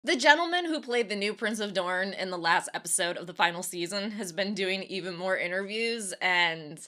The gentleman who played the new Prince of Dorne in the last episode of the final season has been doing even more interviews, and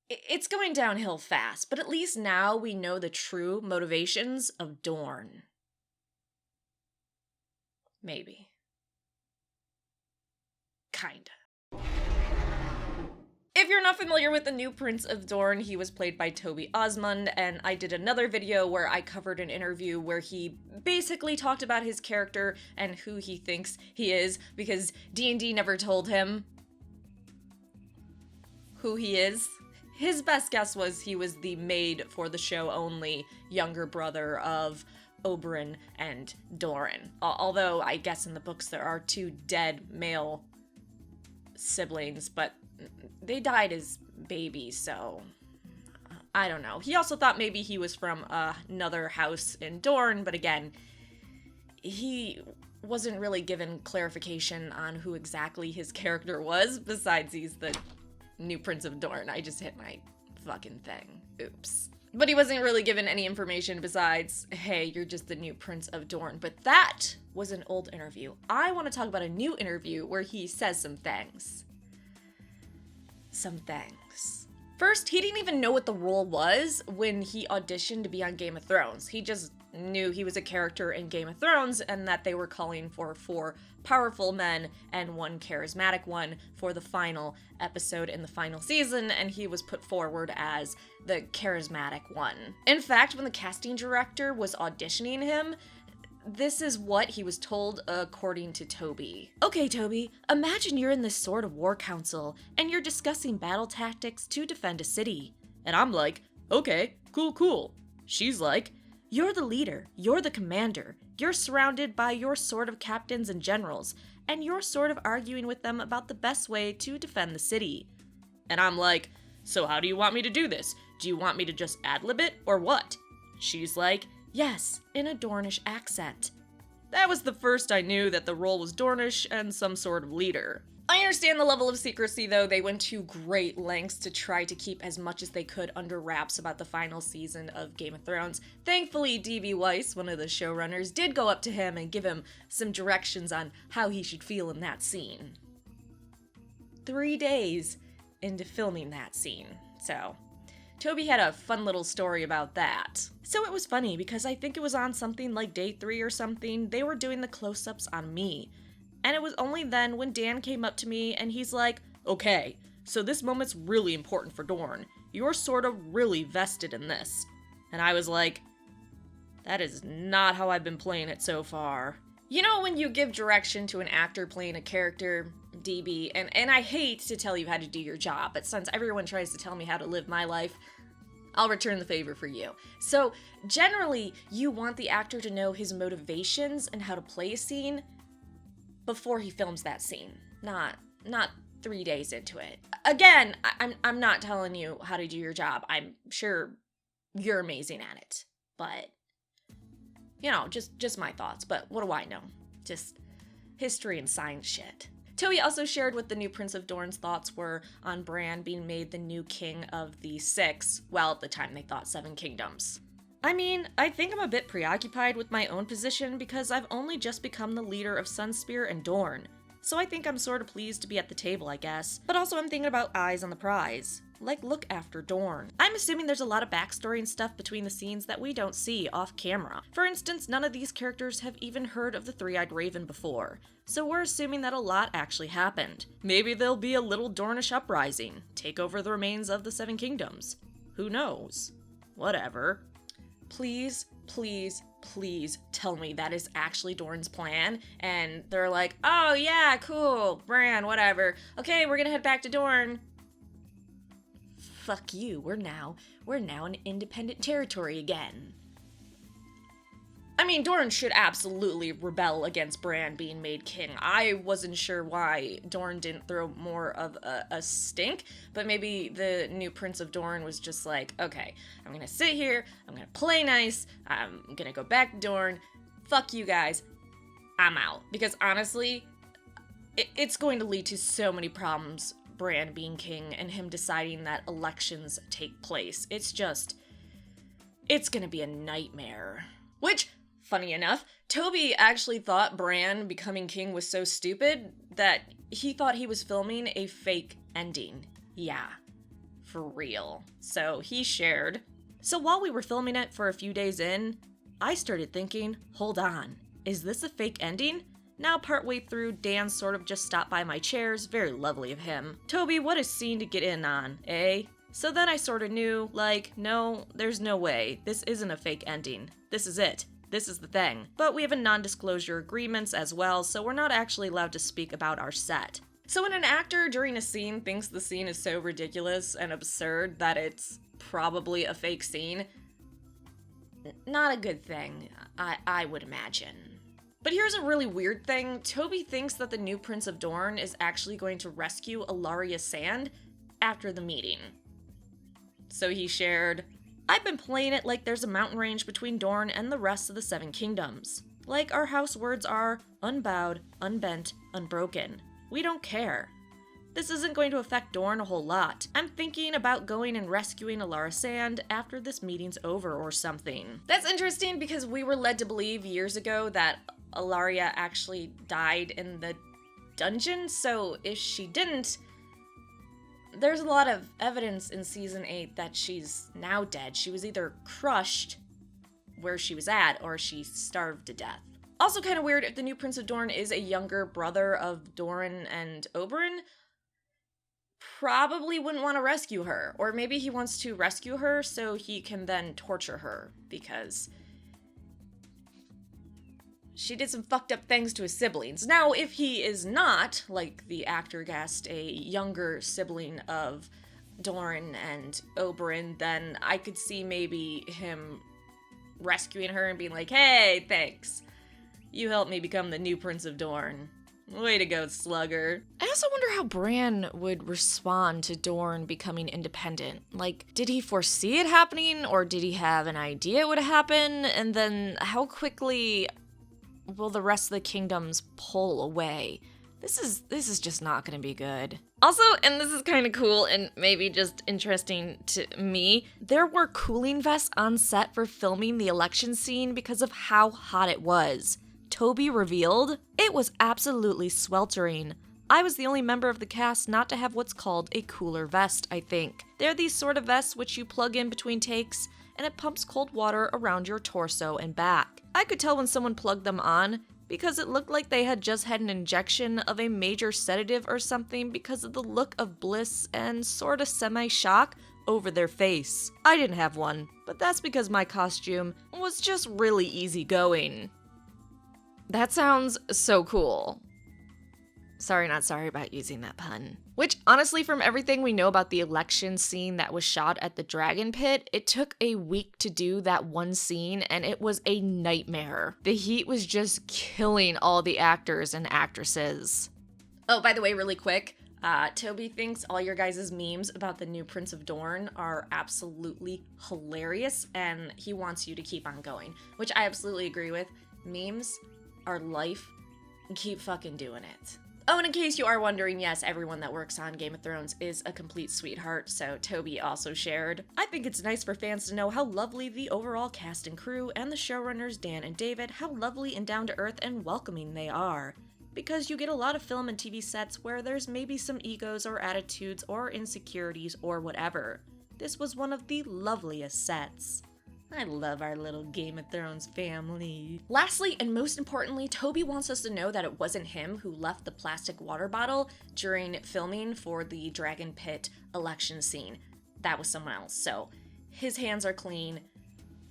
it's going downhill fast, but at least now we know the true motivations of Dorne. Maybe. Kinda. If you're not familiar with the new Prince of Dorne, he was played by Toby Osmond, and I did another video where I covered an interview where he basically talked about his character and who he thinks he is, because D&D never told him who he is. His best guess was he was the made-for-the-show-only younger brother of Oberyn and Doran. Although, I guess in the books there are 2 dead male siblings, but they died as babies, so I don't know. He also thought maybe he was from another house in Dorne, but again, he wasn't really given clarification on who exactly his character was, besides he's the new Prince of Dorne. I just hit my fucking thing. Oops. But he wasn't really given any information besides, hey, you're just the new Prince of Dorne. But that was an old interview. I want to talk about a new interview where he says some things. First, he didn't even know what the role was when he auditioned to be on Game of Thrones. He just knew he was a character in Game of Thrones and that they were calling for 4 powerful men and 1 charismatic one for the final episode in the final season, and he was put forward as the charismatic one. In fact, when the casting director was auditioning him, this is what he was told according to Toby. Okay, Toby, imagine you're in this sort of war council, and you're discussing battle tactics to defend a city. And I'm like, okay, cool. She's like, you're the leader, you're the commander, you're surrounded by your sort of captains and generals, and you're sort of arguing with them about the best way to defend the city. And I'm like, so how do you want me to do this? Do you want me to just ad-lib it, or what? She's like, yes, in a Dornish accent. That was the first I knew that the role was Dornish and some sort of leader. I understand the level of secrecy, though. They went to great lengths to try to keep as much as they could under wraps about the final season of Game of Thrones. Thankfully, D.B. Weiss, one of the showrunners, did go up to him and give him some directions on how he should feel in that scene. 3 days into filming that scene, so Toby had a fun little story about that. So it was funny because I think it was on something like day 3 or something, they were doing the close-ups on me. And it was only then when Dan came up to me and he's like, okay, so this moment's really important for Dorne. You're sort of really vested in this. And I was like, that is not how I've been playing it so far. You know when you give direction to an actor playing a character, DB, and I hate to tell you how to do your job, but since everyone tries to tell me how to live my life, I'll return the favor for you. So, generally, you want the actor to know his motivations and how to play a scene before he films that scene, not 3 days into it. Again, I'm not telling you how to do your job. I'm sure you're amazing at it, but you know, just my thoughts. But what do I know? Just history and science shit. Toby also shared what the new Prince of Dorne's thoughts were on Bran being made the new king of the 6, well, at the time they thought 7 kingdoms. I mean, I think I'm a bit preoccupied with my own position because I've only just become the leader of Sunspear and Dorne, so I think I'm sort of pleased to be at the table, I guess. But also I'm thinking about eyes on the prize. Like, look after Dorne. I'm assuming there's a lot of backstory and stuff between the scenes that we don't see off camera. For instance, none of these characters have even heard of the Three-Eyed Raven before, so we're assuming that a lot actually happened. Maybe there'll be a little Dornish uprising, take over the remains of the 7 kingdoms. Who knows? Whatever. Please, please, please tell me that is actually Dorne's plan, and they're like, oh yeah, cool, Bran, whatever. Okay, we're gonna head back to Dorne. Fuck you, we're now an independent territory again. I mean, Dorne should absolutely rebel against Bran being made king. I wasn't sure why Dorne didn't throw more of a stink, but maybe the new Prince of Dorne was just like, okay, I'm gonna sit here, I'm gonna play nice, I'm gonna go back to Dorne, fuck you guys, I'm out. Because honestly, it's going to lead to so many problems, Bran being king and him deciding that elections take place. It's gonna be a nightmare. Which, Funny enough, Toby actually thought Bran becoming king was so stupid that he thought he was filming a fake ending. Yeah, for real. So he shared. So while we were filming it for a few days in, I started thinking, hold on, is this a fake ending? Now partway through, Dan sort of just stopped by my chairs, very lovely of him. Toby, what a scene to get in on, eh? So then I sort of knew, like, no, there's no way. This isn't a fake ending. This is it. This is the thing. But we have a non-disclosure agreements as well, so we're not actually allowed to speak about our set. So when an actor during a scene thinks the scene is so ridiculous and absurd that it's probably a fake scene, not a good thing, I would imagine. But here's a really weird thing. Toby thinks that the new Prince of Dorne is actually going to rescue Ellaria Sand after the meeting. So he shared, I've been playing it like there's a mountain range between Dorne and the rest of the Seven Kingdoms. Like our house words are unbowed, unbent, unbroken. We don't care. This isn't going to affect Dorne a whole lot. I'm thinking about going and rescuing Ellaria Sand after this meeting's over or something. That's interesting because we were led to believe years ago that Ellaria actually died in the dungeon, so if she didn't, there's a lot of evidence in season 8 that she's now dead. She was either crushed where she was at or she starved to death. Also kind of weird if the new Prince of Dorne is a younger brother of Doran and Oberyn. Probably wouldn't want to rescue her. Or maybe he wants to rescue her so he can then torture her because she did some fucked up things to his siblings. Now, if he is not, like the actor guessed, a younger sibling of Doran and Oberyn, then I could see maybe him rescuing her and being like, hey, thanks. You helped me become the new Prince of Dorne. Way to go, slugger. I also wonder how Bran would respond to Dorne becoming independent. Like, did he foresee it happening, or did he have an idea it would happen? And then how quickly will the rest of the kingdoms pull away? This is just not gonna be good. Also, and this is kind of cool and maybe just interesting to me, there were cooling vests on set for filming the election scene because of how hot it was. Toby revealed, it was absolutely sweltering. I was the only member of the cast not to have what's called a cooler vest, I think. They're these sort of vests which you plug in between takes, and it pumps cold water around your torso and back. I could tell when someone plugged them on, because it looked like they had just had an injection of a major sedative or something because of the look of bliss and sorta semi-shock over their face. I didn't have one, but that's because my costume was just really easygoing. That sounds so cool. Sorry, not sorry about using that pun. Which, honestly, from everything we know about the election scene that was shot at the Dragon Pit, it took a week to do that one scene, and it was a nightmare. The heat was just killing all the actors and actresses. Oh, by the way, really quick, Toby thinks all your guys' memes about the new Prince of Dorne are absolutely hilarious, and he wants you to keep on going, which I absolutely agree with. Memes are life. Keep fucking doing it. Oh, and in case you are wondering, yes, everyone that works on Game of Thrones is a complete sweetheart, so Toby also shared. I think it's nice for fans to know how lovely the overall cast and crew and the showrunners Dan and David, how lovely and down-to-earth and welcoming they are. Because you get a lot of film and TV sets where there's maybe some egos or attitudes or insecurities or whatever. This was one of the loveliest sets. I love our little Game of Thrones family. Lastly, and most importantly, Toby wants us to know that it wasn't him who left the plastic water bottle during filming for the Dragon Pit election scene. That was someone else, so his hands are clean.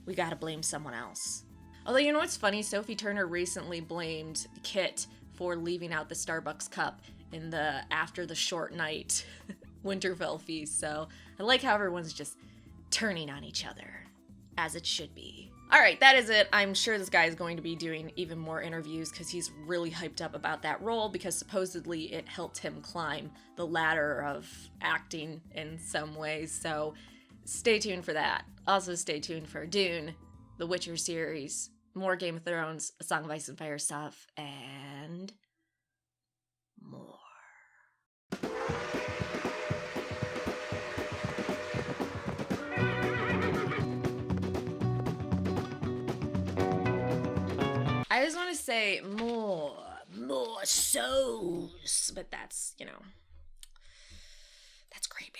We gotta blame someone else. Although, you know what's funny? Sophie Turner recently blamed Kit for leaving out the Starbucks cup in the After the Short Night Winterfell feast, so I like how everyone's just turning on each other. As it should be. Alright, that is it. I'm sure this guy is going to be doing even more interviews because he's really hyped up about that role because supposedly it helped him climb the ladder of acting in some ways, so stay tuned for that. Also stay tuned for Dune, The Witcher series, more Game of Thrones, A Song of Ice and Fire stuff, and more. I just want to say more souls, but that's, that's creepy.